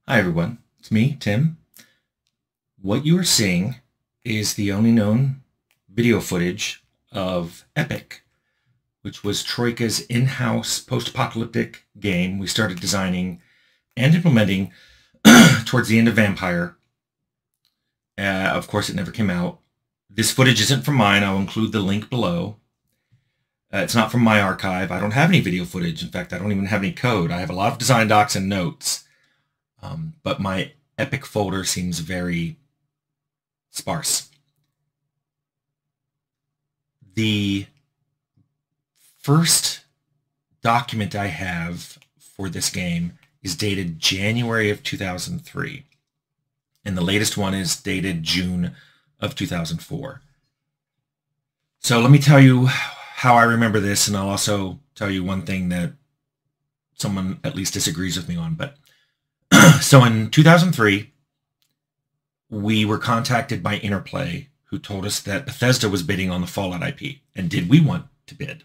Hi everyone, it's me, Tim. What you are seeing is the only known video footage of Epic, which was Troika's in-house post-apocalyptic game we started designing and implementing towards the end of Vampire. Of course, it never came out. This footage isn't from mine. I'll include the link below. It's not from my archive. I don't have any video footage. In fact, I don't even have any code. I have a lot of design docs and notes. But my Epic folder seems very sparse. The first document I have for this game is dated January of 2003. And the latest one is dated June of 2004. So let me tell you how I remember this, and I'll also tell you one thing that someone at least disagrees with me on. But so in 2003, we were contacted by Interplay, who told us that Bethesda was bidding on the Fallout IP. And did we want to bid?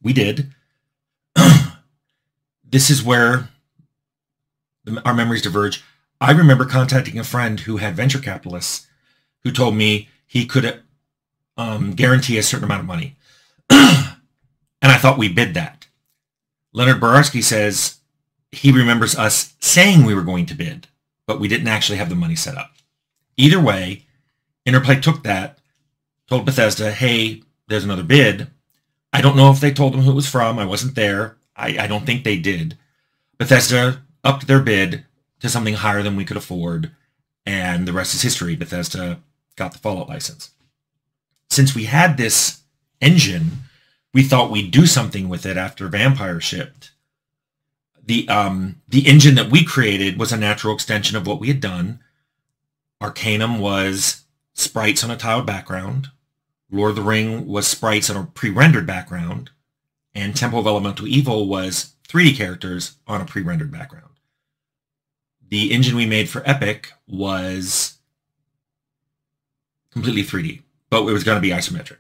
We did. This is where our memories diverge. I remember contacting a friend who had venture capitalists who told me he could guarantee a certain amount of money. And I thought we bid that. Leonard Borarsky says he remembers us saying we were going to bid, but we didn't actually have the money set up. Either way, Interplay took that, told Bethesda, hey, there's another bid. I don't know if they told them who it was from. I wasn't there. I don't think they did. Bethesda upped their bid to something higher than we could afford, and the rest is history. Bethesda got the Fallout license. Since we had this engine, we thought we'd do something with it after Vampire shipped. The engine that we created was a natural extension of what we had done. Arcanum was sprites on a tiled background. Lord of the Ring was sprites on a pre-rendered background. And Temple of Elemental Evil was 3D characters on a pre-rendered background. The engine we made for Epic was completely 3D, but it was going to be isometric.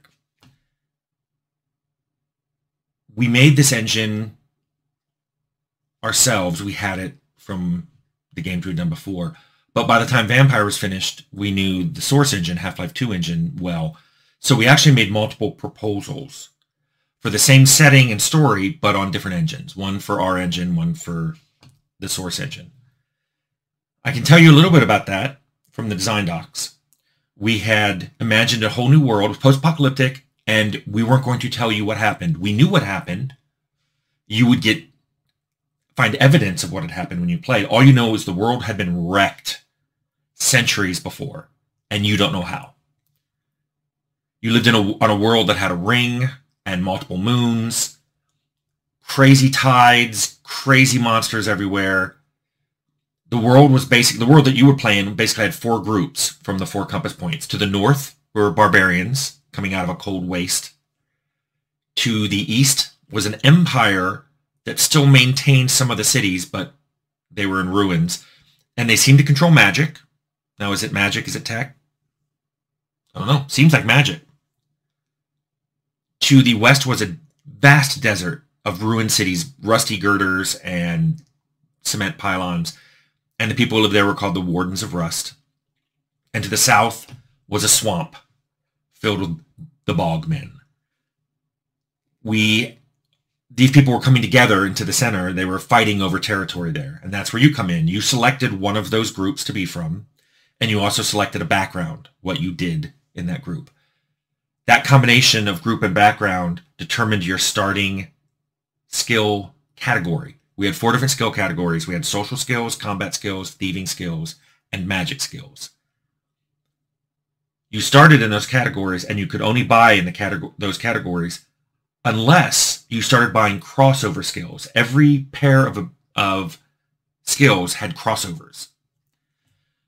We made this engine ourselves. We had it from the games we'd done before. But by the time Vampire was finished, we knew the source engine, Half-Life 2 engine, well. So we actually made multiple proposals for the same setting and story, but on different engines. One for our engine, one for the source engine. I can tell you a little bit about that from the design docs. We had imagined a whole new world, post-apocalyptic, and we weren't going to tell you what happened. We knew what happened. You would find evidence of what had happened when you played. All you know is the world had been wrecked centuries before, and you don't know how. You lived on a world that had a ring and multiple moons, crazy tides, crazy monsters everywhere. The world that you were playing basically had 4 groups from the 4 compass points. To the north were barbarians coming out of a cold waste. To the east was an empire that still maintained some of the cities, but they were in ruins. And they seemed to control magic. Now, is it magic? Is it tech? I don't know. Seems like magic. To the west was a vast desert of ruined cities, rusty girders and cement pylons. And the people who lived there were called the Wardens of Rust. And to the south was a swamp filled with the Bogmen. These people were coming together into the center. They were fighting over territory there. And that's where you come in. You selected one of those groups to be from. And you also selected a background, what you did in that group. That combination of group and background determined your starting skill category. We had 4 different skill categories. We had social skills, combat skills, thieving skills, and magic skills. You started in those categories, and you could only buy in those categories unless you started buying crossover skills. Every pair of skills had crossovers.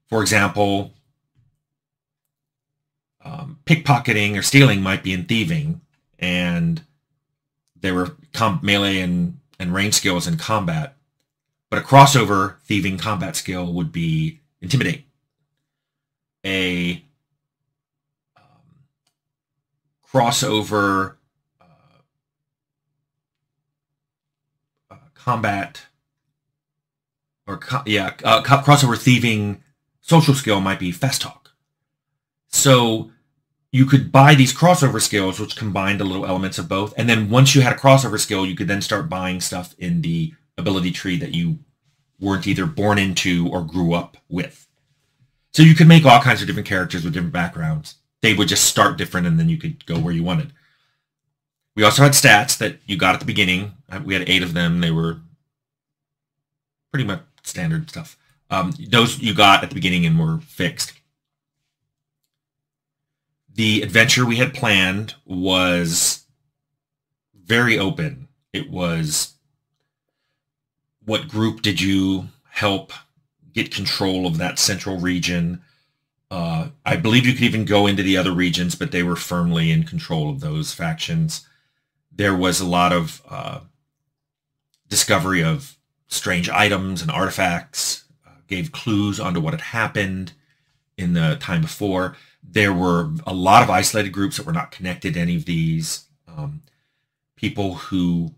For example, pickpocketing or stealing might be in thieving, and there were melee and range skills in combat. But a crossover thieving combat skill would be intimidate. A crossover combat crossover thieving social skill might be fast talk. So you could buy these crossover skills, which combined the little elements of both. And then once you had a crossover skill, you could then start buying stuff in the ability tree that you weren't either born into or grew up with. So you could make all kinds of different characters with different backgrounds. They would just start different, and then you could go where you wanted. We also had stats that you got at the beginning. We had 8 of them. They were pretty much standard stuff. Those you got at the beginning and were fixed. The adventure we had planned was very open. It was, what group did you help get control of that central region? I believe you could even go into the other regions, but they were firmly in control of those factions. There was a lot of discovery of strange items and artifacts, gave clues onto what had happened in the time before. There were a lot of isolated groups that were not connected to any of these. People who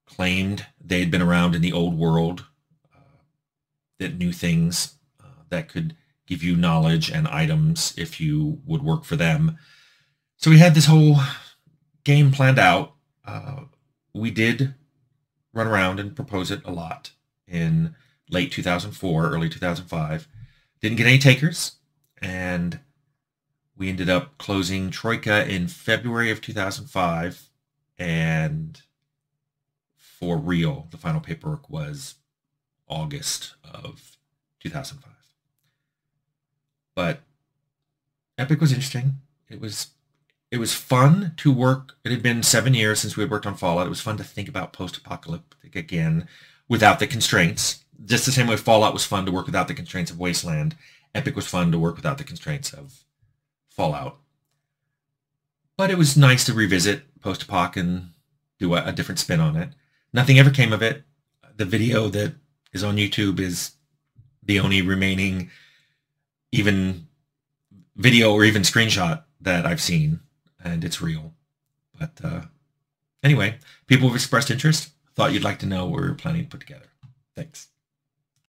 claimed they had been around in the old world, that knew things that could give you knowledge and items if you would work for them. So we had this whole game planned out. We did run around and propose it a lot in late 2004, early 2005. Didn't get any takers, and we ended up closing Troika in February of 2005, and for real, the final paperwork was August of 2005. But Epic was interesting. It was fun to work. It had been 7 years since we had worked on Fallout. It was fun to think about post-apocalyptic again without the constraints. Just the same way Fallout was fun to work without the constraints of Wasteland, Epic was fun to work without the constraints of Fallout. But it was nice to revisit post-apoc and do a different spin on it. Nothing ever came of it. The video that is on YouTube is the only remaining even video or even screenshot that I've seen, and it's real. But anyway, people have expressed interest. Thought you'd like to know what we were planning to put together. Thanks.